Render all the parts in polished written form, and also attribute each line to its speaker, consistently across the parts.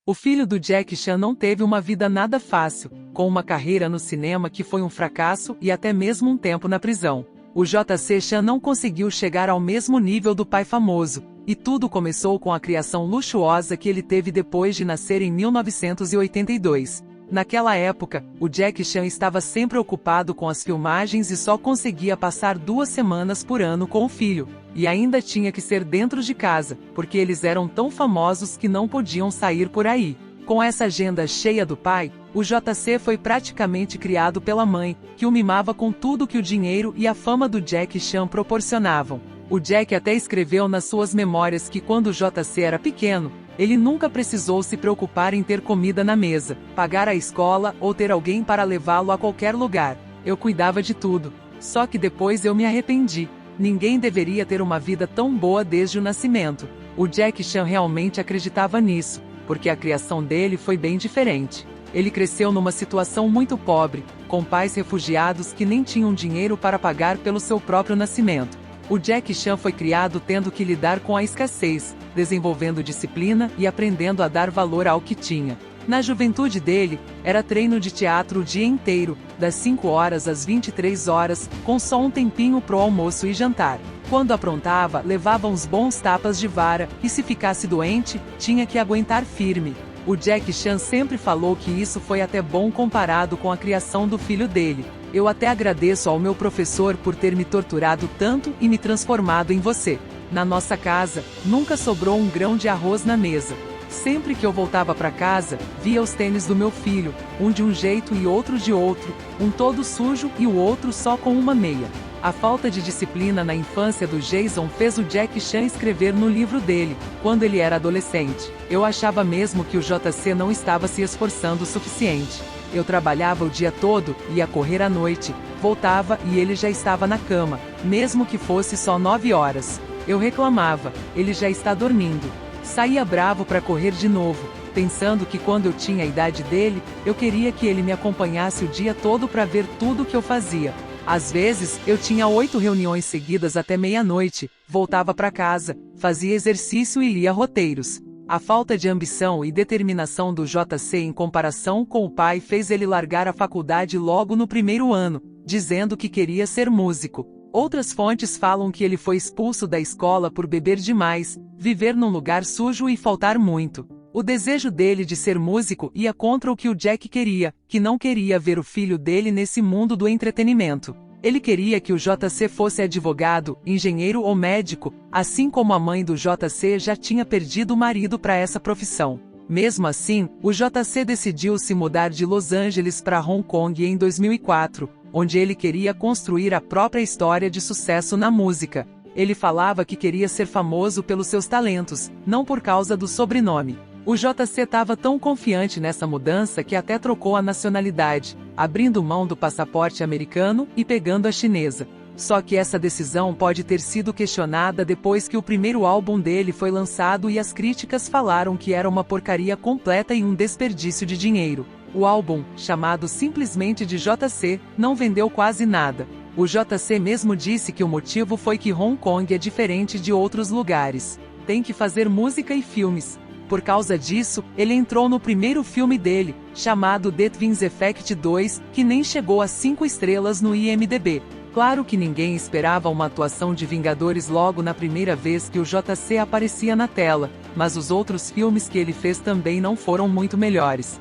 Speaker 1: O filho do Jack Chan não teve uma vida nada fácil, com uma carreira no cinema que foi um fracasso e até mesmo um tempo na prisão. O J.C. Chan não conseguiu chegar ao mesmo nível do pai famoso, e tudo começou com a criação luxuosa que ele teve depois de nascer em 1982. Naquela época, o Jack Chan estava sempre ocupado com as filmagens e só conseguia passar 2 semanas por ano com o filho, e ainda tinha que ser dentro de casa, porque eles eram tão famosos que não podiam sair por aí. Com essa agenda cheia do pai, o JC foi praticamente criado pela mãe, que o mimava com tudo que o dinheiro e a fama do Jack Chan proporcionavam. O Jack até escreveu nas suas memórias que quando o JC era pequeno, ele nunca precisou se preocupar em ter comida na mesa, pagar a escola ou ter alguém para levá-lo a qualquer lugar. Eu cuidava de tudo. Só que depois eu me arrependi. Ninguém deveria ter uma vida tão boa desde o nascimento. O Jack Chan realmente acreditava nisso, porque a criação dele foi bem diferente. Ele cresceu numa situação muito pobre, com pais refugiados que nem tinham dinheiro para pagar pelo seu próprio nascimento. O Jack Chan foi criado tendo que lidar com a escassez, desenvolvendo disciplina e aprendendo a dar valor ao que tinha. Na juventude dele, era treino de teatro o dia inteiro, das 5 horas às 23 horas, com só um tempinho pro almoço e jantar. Quando aprontava, levava uns bons tapas de vara, e se ficasse doente, tinha que aguentar firme. O Jack Chan sempre falou que isso foi até bom comparado com a criação do filho dele. Eu até agradeço ao meu professor por ter me torturado tanto e me transformado em você. Na nossa casa, nunca sobrou um grão de arroz na mesa. Sempre que eu voltava para casa, via os tênis do meu filho, um de um jeito e outro de outro, um todo sujo e o outro só com uma meia. A falta de disciplina na infância do Jason fez o Jack Chan escrever no livro dele, quando ele era adolescente. Eu achava mesmo que o JC não estava se esforçando o suficiente. Eu trabalhava o dia todo, ia correr à noite, voltava e ele já estava na cama, mesmo que fosse só 9 horas. Eu reclamava, ele já está dormindo. Saía bravo para correr de novo, pensando que quando eu tinha a idade dele, eu queria que ele me acompanhasse o dia todo para ver tudo o que eu fazia. Às vezes, eu tinha 8 reuniões seguidas até meia-noite, voltava para casa, fazia exercício e lia roteiros. A falta de ambição e determinação do JC em comparação com o pai fez ele largar a faculdade logo no primeiro ano, dizendo que queria ser músico. Outras fontes falam que ele foi expulso da escola por beber demais, viver num lugar sujo e faltar muito. O desejo dele de ser músico ia contra o que o Jack queria, que não queria ver o filho dele nesse mundo do entretenimento. Ele queria que o JC fosse advogado, engenheiro ou médico, assim como a mãe do JC já tinha perdido o marido para essa profissão. Mesmo assim, o JC decidiu se mudar de Los Angeles para Hong Kong em 2004, onde ele queria construir a própria história de sucesso na música. Ele falava que queria ser famoso pelos seus talentos, não por causa do sobrenome. O JC estava tão confiante nessa mudança que até trocou a nacionalidade, abrindo mão do passaporte americano e pegando a chinesa. Só que essa decisão pode ter sido questionada depois que o primeiro álbum dele foi lançado e as críticas falaram que era uma porcaria completa e um desperdício de dinheiro. O álbum, chamado simplesmente de JC, não vendeu quase nada. O JC mesmo disse que o motivo foi que Hong Kong é diferente de outros lugares. Tem que fazer música e filmes. Por causa disso, ele entrou no primeiro filme dele, chamado The Twins Effect 2, que nem chegou a 5 estrelas no IMDb. Claro que ninguém esperava uma atuação de Vingadores logo na primeira vez que o JC aparecia na tela, mas os outros filmes que ele fez também não foram muito melhores.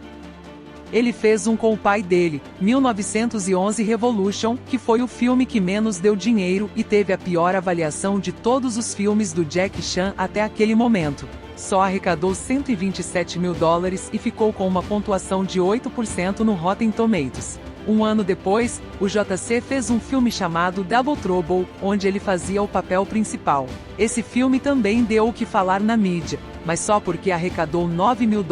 Speaker 1: Ele fez um com o pai dele, 1911 Revolution, que foi o filme que menos deu dinheiro e teve a pior avaliação de todos os filmes do Jack Chan até aquele momento. Só arrecadou $127 mil e ficou com uma pontuação de 8% no Rotten Tomatoes. Um ano depois, o JC fez um filme chamado Double Trouble, onde ele fazia o papel principal. Esse filme também deu o que falar na mídia, mas só porque arrecadou $9 mil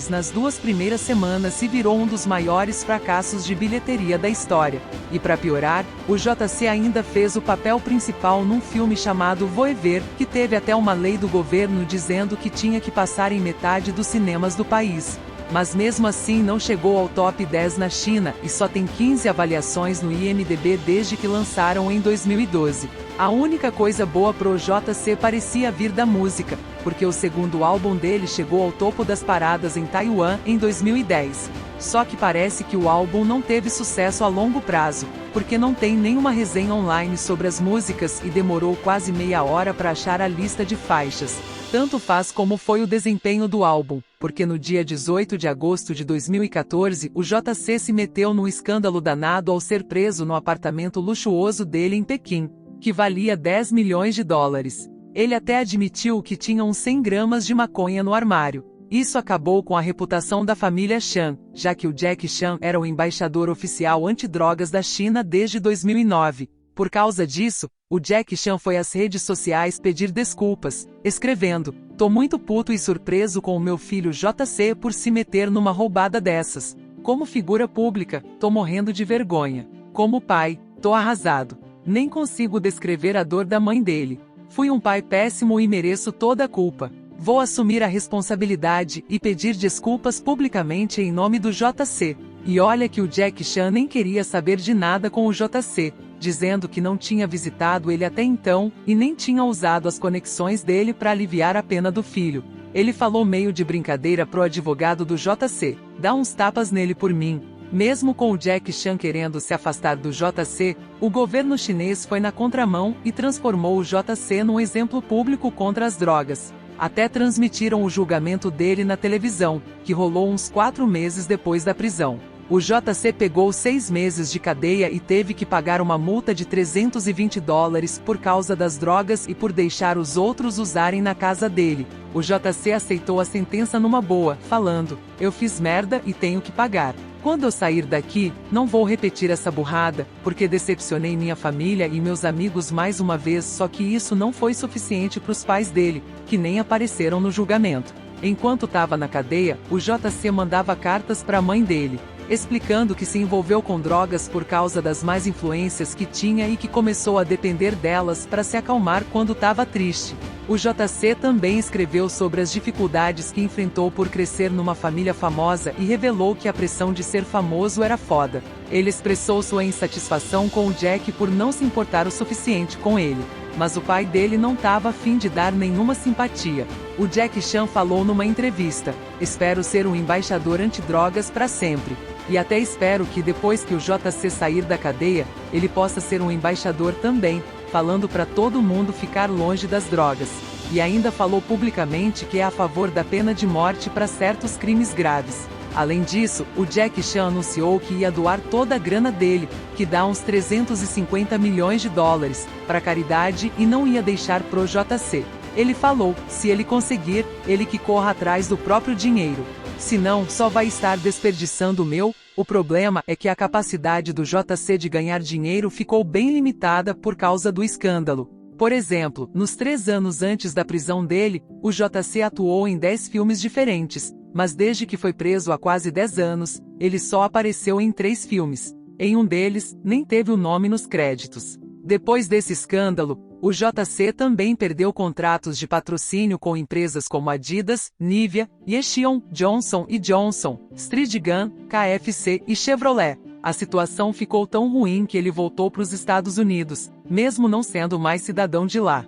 Speaker 1: nas 2 primeiras semanas e virou um dos maiores fracassos de bilheteria da história. E para piorar, o JC ainda fez o papel principal num filme chamado Voever, que teve até uma lei do governo dizendo que tinha que passar em metade dos cinemas do país. Mas mesmo assim não chegou ao top 10 na China e só tem 15 avaliações no IMDb desde que lançaram em 2012. A única coisa boa pro JC parecia vir da música. porque o segundo álbum dele chegou ao topo das paradas em Taiwan em 2010. Só que parece que o álbum não teve sucesso a longo prazo, porque não tem nenhuma resenha online sobre as músicas e demorou quase meia hora para achar a lista de faixas. Tanto faz como foi o desempenho do álbum, porque no dia 18 de agosto de 2014 o JC se meteu num escândalo danado ao ser preso no apartamento luxuoso dele em Pequim, que valia 10 milhões de dólares. Ele até admitiu que tinha uns 100 gramas de maconha no armário. Isso acabou com a reputação da família Chan, já que o Jack Chan era o embaixador oficial antidrogas da China desde 2009. Por causa disso, o Jack Chan foi às redes sociais pedir desculpas, escrevendo: "Tô muito puto e surpreso com o meu filho JC por se meter numa roubada dessas. Como figura pública, tô morrendo de vergonha. Como pai, tô arrasado. Nem consigo descrever a dor da mãe dele. Fui um pai péssimo e mereço toda a culpa. Vou assumir a responsabilidade e pedir desculpas publicamente em nome do JC." E olha que o Jack Chan nem queria saber de nada com o JC, dizendo que não tinha visitado ele até então, e nem tinha usado as conexões dele para aliviar a pena do filho. Ele falou meio de brincadeira pro advogado do JC: "Dá uns tapas nele por mim." Mesmo com o Jack Chan querendo se afastar do JC, o governo chinês foi na contramão e transformou o JC num exemplo público contra as drogas. Até transmitiram o julgamento dele na televisão, que rolou uns 4 meses depois da prisão. O JC pegou 6 meses de cadeia e teve que pagar uma multa de $320 por causa das drogas e por deixar os outros usarem na casa dele. O JC aceitou a sentença numa boa, falando: "Eu fiz merda e tenho que pagar. Quando eu sair daqui, não vou repetir essa burrada, porque decepcionei minha família e meus amigos mais uma vez." Só que isso não foi suficiente para os pais dele, que nem apareceram no julgamento. Enquanto estava na cadeia, o JC mandava cartas para a mãe dele, explicando que se envolveu com drogas por causa das más influências que tinha e que começou a depender delas para se acalmar quando estava triste. O JC também escreveu sobre as dificuldades que enfrentou por crescer numa família famosa e revelou que a pressão de ser famoso era foda. Ele expressou sua insatisfação com o Jack por não se importar o suficiente com ele, mas o pai dele não estava a fim de dar nenhuma simpatia. O Jack Chan falou numa entrevista: "Espero ser um embaixador antidrogas para sempre. E até espero que depois que o JC sair da cadeia, ele possa ser um embaixador também, falando para todo mundo ficar longe das drogas." E ainda falou publicamente que é a favor da pena de morte para certos crimes graves. Além disso, o Jack Chan anunciou que ia doar toda a grana dele, que dá uns 350 milhões de dólares, para caridade e não ia deixar pro JC. Ele falou: "Se ele conseguir, ele que corra atrás do próprio dinheiro. Senão, só vai estar desperdiçando o meu." O problema é que a capacidade do JC de ganhar dinheiro ficou bem limitada por causa do escândalo. Por exemplo, nos 3 anos antes da prisão dele, o JC atuou em 10 filmes diferentes, mas desde que foi preso há quase 10 anos, ele só apareceu em 3 filmes. Em um deles, nem teve o nome nos créditos. Depois desse escândalo, o JC também perdeu contratos de patrocínio com empresas como Adidas, Nivea, Yeshion, Johnson & Johnson, Street Gun, KFC e Chevrolet. A situação ficou tão ruim que ele voltou para os Estados Unidos, mesmo não sendo mais cidadão de lá.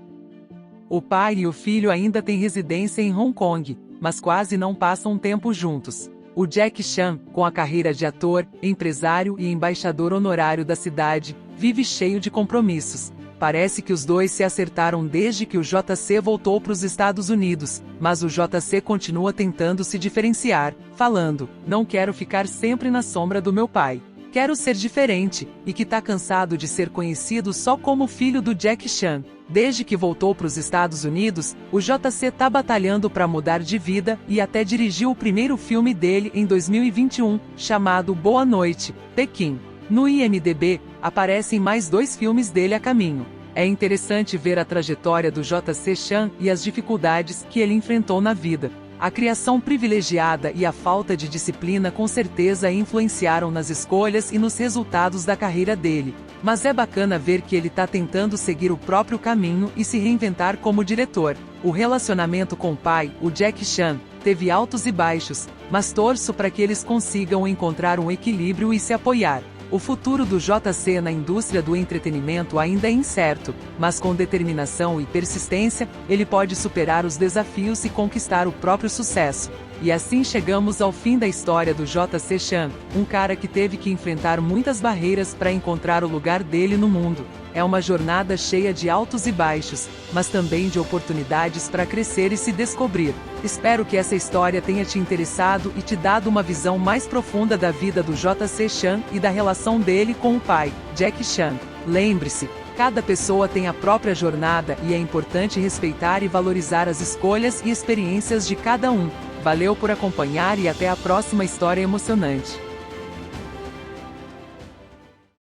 Speaker 1: O pai e o filho ainda têm residência em Hong Kong, mas quase não passam tempo juntos. O Jack Chan, com a carreira de ator, empresário e embaixador honorário da cidade, vive cheio de compromissos. Parece que os dois se acertaram desde que o JC voltou para os Estados Unidos, mas o JC continua tentando se diferenciar, falando: "Não quero ficar sempre na sombra do meu pai. Quero ser diferente", e que tá cansado de ser conhecido só como filho do Jack Chan. Desde que voltou para os Estados Unidos, o JC tá batalhando para mudar de vida e até dirigiu o primeiro filme dele em 2021, chamado Boa Noite, Pequim. No IMDb, aparecem mais 2 filmes dele a caminho. É interessante ver a trajetória do JC Chan e as dificuldades que ele enfrentou na vida. A criação privilegiada e a falta de disciplina com certeza influenciaram nas escolhas e nos resultados da carreira dele. Mas é bacana ver que ele tá tentando seguir o próprio caminho e se reinventar como diretor. O relacionamento com o pai, o Jack Chan, teve altos e baixos, mas torço para que eles consigam encontrar um equilíbrio e se apoiar. O futuro do JC na indústria do entretenimento ainda é incerto, mas com determinação e persistência, ele pode superar os desafios e conquistar o próprio sucesso. E assim chegamos ao fim da história do JC Chan, um cara que teve que enfrentar muitas barreiras para encontrar o lugar dele no mundo. É uma jornada cheia de altos e baixos, mas também de oportunidades para crescer e se descobrir. Espero que essa história tenha te interessado e te dado uma visão mais profunda da vida do JC Chan e da relação dele com o pai, Jack Chan. Lembre-se, cada pessoa tem a própria jornada e é importante respeitar e valorizar as escolhas e experiências de cada um. Valeu por acompanhar e até a próxima história emocionante.